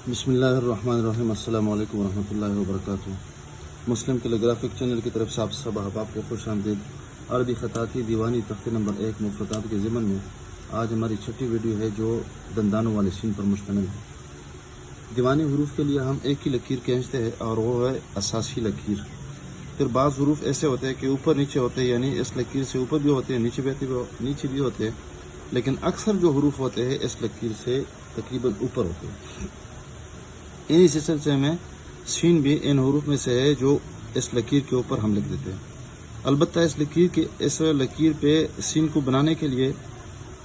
बिस्मिल्लाहिर्रहमानिर्रहीम। अस्सलाम वालेकुम रहमतुल्लाहि व बरकातुहू। मुस्लिम टेलीग्राफिक चैनल की तरफ से आप सब अहबाब को खुश आमदीद। अरबी खताती दीवानी तख्ते नंबर 1 मुफ़्रदात के ज़िमन में आज हमारी छठी वीडियो है जो दंदानों वाले सीन पर मुश्तमिल है। दीवानी हरूफ के लिए हम एक ही लकीर खींचते हैं और वो है असासी लकीर। फिर बाज़ हरूफ ऐसे होते हैं कि ऊपर नीचे होते हैं, यानी इस लकीर से ऊपर भी होते हैं, नीचे भी होते हैं, लेकिन अक्सर जो हरूफ होते हैं इस लकीर से तकरीबन ऊपर होते हैं। इन्हीं सिलसिले में सीन भी इन हरूफ में से है जो इस लकीर के ऊपर हम लिख देते हैं। अलबत्ता इस लकीर पे सीन को बनाने के लिए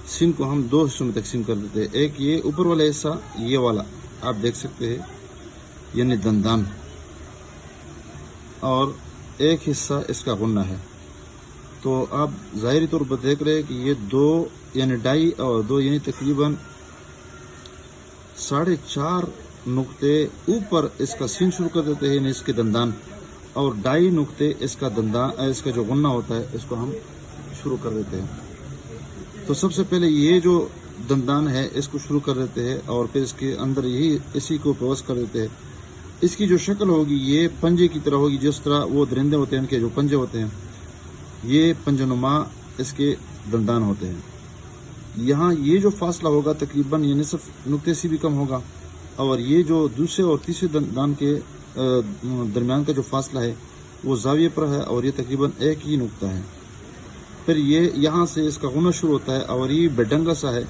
सीन को हम दो हिस्सों में तकसीम कर देते हैं। एक ये ऊपर वाला हिस्सा, ये वाला आप देख सकते हैं, यानी दंदान, और एक हिस्सा इसका गुन्ना है। तो आप ज़ाहिरी तौर पर देख रहे हैं कि ये दो यानी डाई और दो यानी तकरीबन 4.5 नुक्ते ऊपर इसका सीन शुरू कर देते हैं, इसके दंदान, और 2.5 नुक्ते इसका इसका जो गुन्ना होता है इसको हम शुरू कर देते हैं। तो सबसे पहले ये जो दंदान है इसको शुरू कर देते हैं और फिर इसके अंदर इसी को प्रवेश कर देते हैं। इसकी जो शक्ल होगी ये पंजे की तरह होगी, जिस तरह वो दरिंदे होते हैं, इनके जो पंजे होते हैं, ये पंजनुमा इसके दंदान होते हैं। यहाँ ये जो फासला होगा तकरीबन ये निसफ नुक्ते से भी कम होगा, और ये जो दूसरे और तीसरे दंदान के दरमियान का जो फासला है वो जाविये पर है, और ये तकरीबन एक ही नुक्ता है। फिर ये यहाँ से इसका गुना शुरू होता है और ये बेडंगा सा है।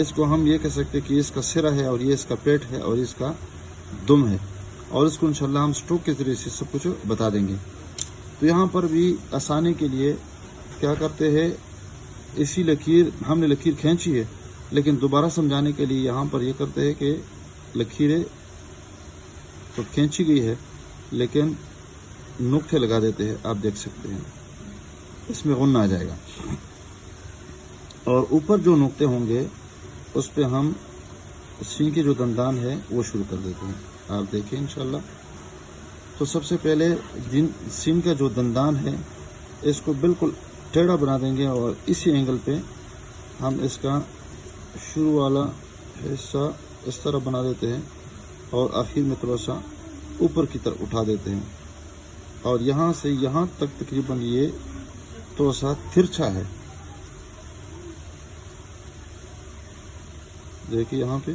इसको हम ये कह सकते हैं कि इसका सिरा है और ये इसका पेट है और इसका दुम है, और इसको इंशाल्लाह हम स्ट्रोक के ज़रिए से सब कुछ बता देंगे। तो यहाँ पर भी आसानी के लिए क्या करते हैं, इसी हमने लकीर खींची है, लेकिन दोबारा समझाने के लिए यहाँ पर ये करते हैं कि लकीरें तो खींची गई है लेकिन नुक्ते लगा देते हैं। आप देख सकते हैं इसमें गुन्ना आ जाएगा, और ऊपर जो नुक्ते होंगे उस पे हम सीन के जो दंदान है वो शुरू कर देते हैं। आप देखिए इंशाल्लाह। तो सबसे पहले सीन का जो दंदान है इसको बिल्कुल टेढ़ा बना देंगे, और इसी एंगल पे हम इसका शुरू वाला हिस्सा इस तरह बना देते हैं और आखिर में थोड़ा सा ऊपर की तरफ उठा देते हैं, और यहाँ से यहाँ तक तकरीबन ये थोड़ा सा तिरछा है। देखिए यहाँ पे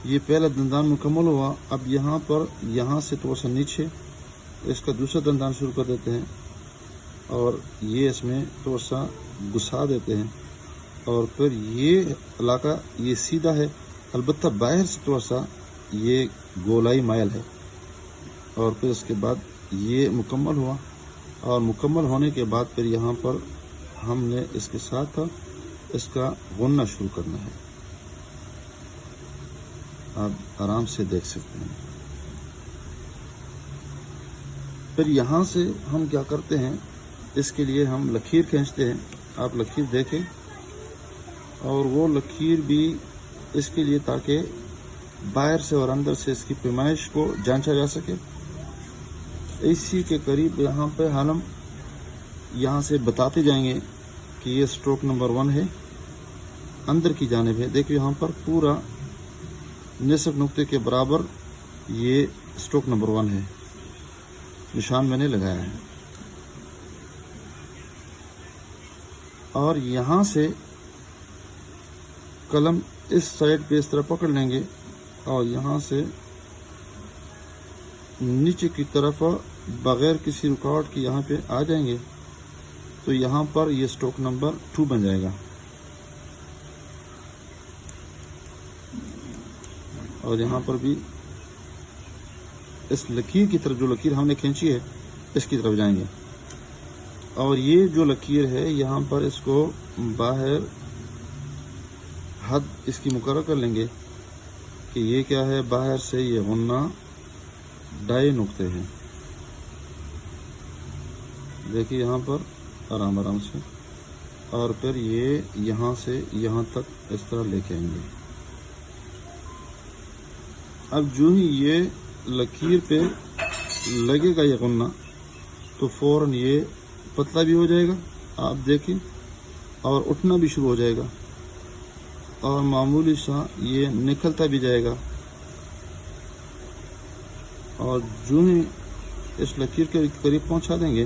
ये पहला दंदान मुकम्मल हुआ। अब यहाँ पर यहाँ से थोड़ा सा नीचे इसका दूसरा दंदान शुरू कर देते हैं, और ये इसमें थोड़ा सा घुसा देते हैं, और फिर ये इलाका ये सीधा है, अलबत्ता बाहर से थोड़ा सा ये गोलाई मायल है। और फिर इसके बाद ये मुकम्मल हुआ, और मुकम्मल होने के बाद फिर यहाँ पर हमने इसके साथ इसका गुन्ना शुरू करना है। आप आराम से देख सकते हैं। फिर यहाँ से हम क्या करते हैं, इसके लिए हम लकीर खींचते हैं। आप लकीर देखें, और वो लकीर भी इसके लिए ताकि बाहर से और अंदर से इसकी पैमाइश को जांचा जा सके। इसी के करीब यहाँ पे हम यहाँ से बताते जाएंगे कि ये स्ट्रोक नंबर 1 है, अंदर की जानिब है। देखिए यहाँ पर पूरा निसफ नुक्ते के बराबर ये स्ट्रोक नंबर 1 है, निशान मैंने लगाया है। और यहाँ से कलम इस साइड पे इस तरह पकड़ लेंगे, और यहाँ से नीचे की तरफ बगैर किसी रुकावट के यहाँ पे आ जाएंगे। तो यहाँ पर ये स्ट्रोक नंबर 2 बन जाएगा, और यहाँ पर भी इस लकीर की तरफ, जो लकीर हमने खींची है इसकी तरफ जाएंगे, और ये जो लकीर है यहाँ पर इसको बाहर हद इसकी मुकर्रर कर लेंगे कि ये क्या है। बाहर से ये गुन्ना 2.5 नुक्ते हैं। देखिए यहाँ पर आराम आराम से, और फिर ये यहाँ से यहाँ तक इस तरह लेके आएंगे। अब जो ही ये लकीर पे लगेगा ये गुन्ना, तो फौरन ये पतला भी हो जाएगा, आप देखें, और उठना भी शुरू हो जाएगा। اور معمولی سا یہ نکلتا بھی جائے گا، اور جو ہی اس لکیر کے قریب پہنچا دیں گے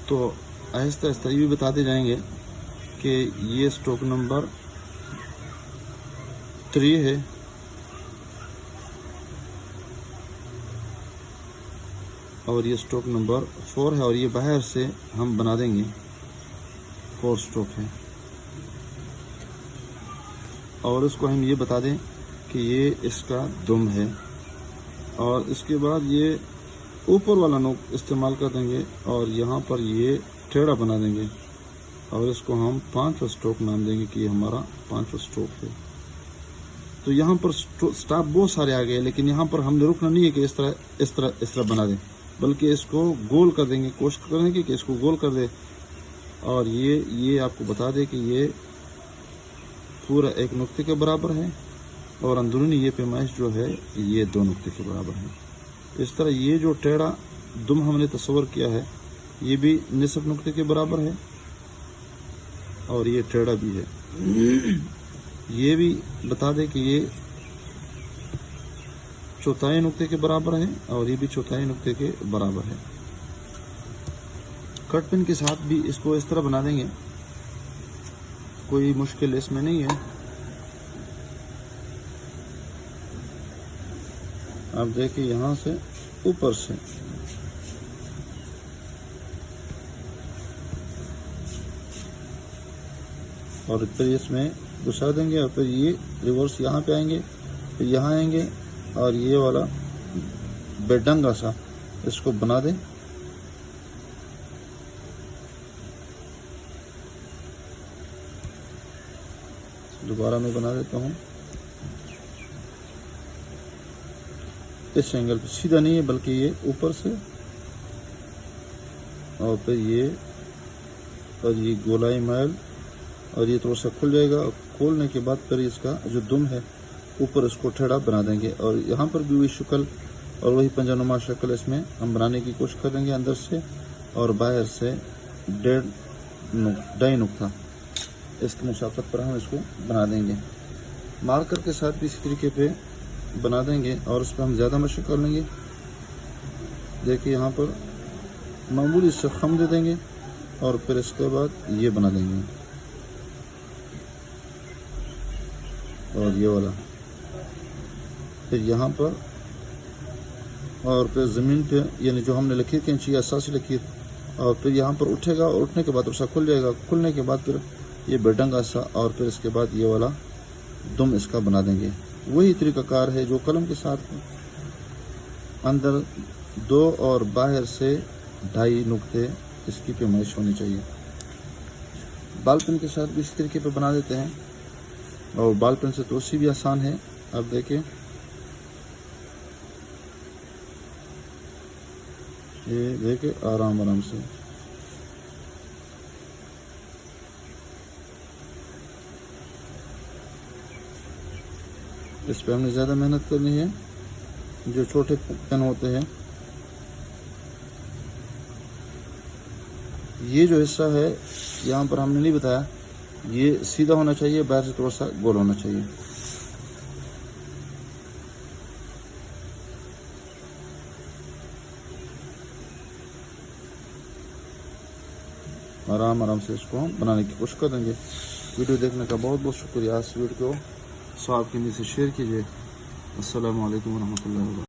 تو آہستہ آہستہ یہ بھی بتاتے جائیں گے کہ یہ سٹروک نمبر 3 ہے، اور یہ سٹروک نمبر 4 ہے، اور یہ باہر سے ہم بنا دیں گے 4 سٹروک ہے، اور اس کو ہم یہ بتا دیں کہ یہ اس کا دم ہے، اور اس کے بعد یہ اوپر والا نوک استعمال کر دیں گے اور یہاں پر یہ ٹیڑھا بنا دیں گے، اور اس کو ہم 5 سٹروک نام دیں گے کہ یہ ہمارا 5 سٹروک ہے۔ تو یہاں پر سٹاپ بہت سارے آ گئے، لیکن یہاں پر ہم نے رکنا نہیں ہے کہ اس طرح بنا دیں، بلکہ اس کو گول کر دیں گے، کوشش کریں گے کہ اس کو گول کر دے، اور یہ آپ کو بتا دے کہ یہ پورا 1 نقطے کے برابر ہے، اور اندرونی یہ پیمائش جو ہے یہ 2 نقطے کے برابر ہے۔ اس طرح یہ جو ٹیڑھا دم ہم نے تصور کیا ہے یہ بھی نصف نقطے کے برابر ہے، اور یہ ٹیڑھا بھی ہے، یہ بھی بتا دے کہ یہ 1/4 نقطے کے برابر ہے، اور یہ بھی 1/4 نقطے کے برابر ہے۔ کٹ پن کے ساتھ بھی اس کو اس طرح بنا دیں گے، کوئی مشکل اس میں نہیں ہے۔ آپ دیکھیں یہاں سے اوپر سے اور پھر اس میں گھسا دیں گے، اور پھر یہ ریورس یہاں پہ آئیں گے، پھر یہاں آئیں گے، اور یہ والا بیڈنگا سا اس کو بنا دیں، دوبارہ میں بنا دیتا ہوں۔ اس اینگل پہ سیدھا نہیں ہے بلکہ یہ اوپر سے، اور پھر یہ گولائی مائل، اور یہ تھوڑا سا کھل جائے گا، اور کھولنے کے بعد پھر اس کا جو دم ہے اوپر اس کو ٹیڑھا بنا دیں گے، اور یہاں پر بھی وہی شکل اور وہی پنجہ نما شکل اس میں ہم بنانے کی کوشش کریں گے، اندر سے اور باہر سے 1.5 نقطہ اس کی مسافت پر ہم اس کو بنا دیں گے۔ مارکر کے ساتھ بھی اسی طریقے پہ بنا دیں گے، اور اس پہ ہم زیادہ مشق کر لیں گے۔ دیکھیں یہاں پر معمولی سے خم دے دیں گے، اور پھر اس کے بعد یہ بنا دیں گے، اور یہ والا پھر یہاں پر، اور پھر زمین پہ یعنی جو ہم نے لکیر کھینچی ہے اساسی لکیر، اور پھر یہاں پر اٹھے گا، اور اٹھنے کے بعد اسا کھل جائے گا، کھلنے کے بعد پھر یہ بیڈنگا سا، اور پھر اس کے بعد یہ والا دم اس کا بنا دیں گے۔ وہی طریقہ کار ہے جو قلم کے ساتھ، اندر 2 اور باہر سے 2.5 نقطے اس کی پیمائش ہونی چاہیے۔ بال پن کے ساتھ بھی اس طریقے پہ بنا دیتے ہیں، اور بال پن سے تو اسی بھی آسان ہے۔ آپ دیکھیں یہ دیکھیں آرام آرام سے، اس پہ ہم نے زیادہ محنت کرنی ہے۔ جو چھوٹے پین ہوتے ہیں، یہ جو حصہ ہے یہاں پر ہم نے نہیں بتایا، یہ سیدھا ہونا چاہیے، باہر سے تھوڑا سا گول ہونا چاہیے۔ آرام آرام سے اس کو ہم بنانے کی کوشش کر دیں گے۔ ویڈیو دیکھنے کا بہت بہت شکریہ۔ اس ویڈیو کو صحاب کے نیچے شیئر کیجیے۔ السلام علیکم ورحمۃ اللہ وبرکاتہ۔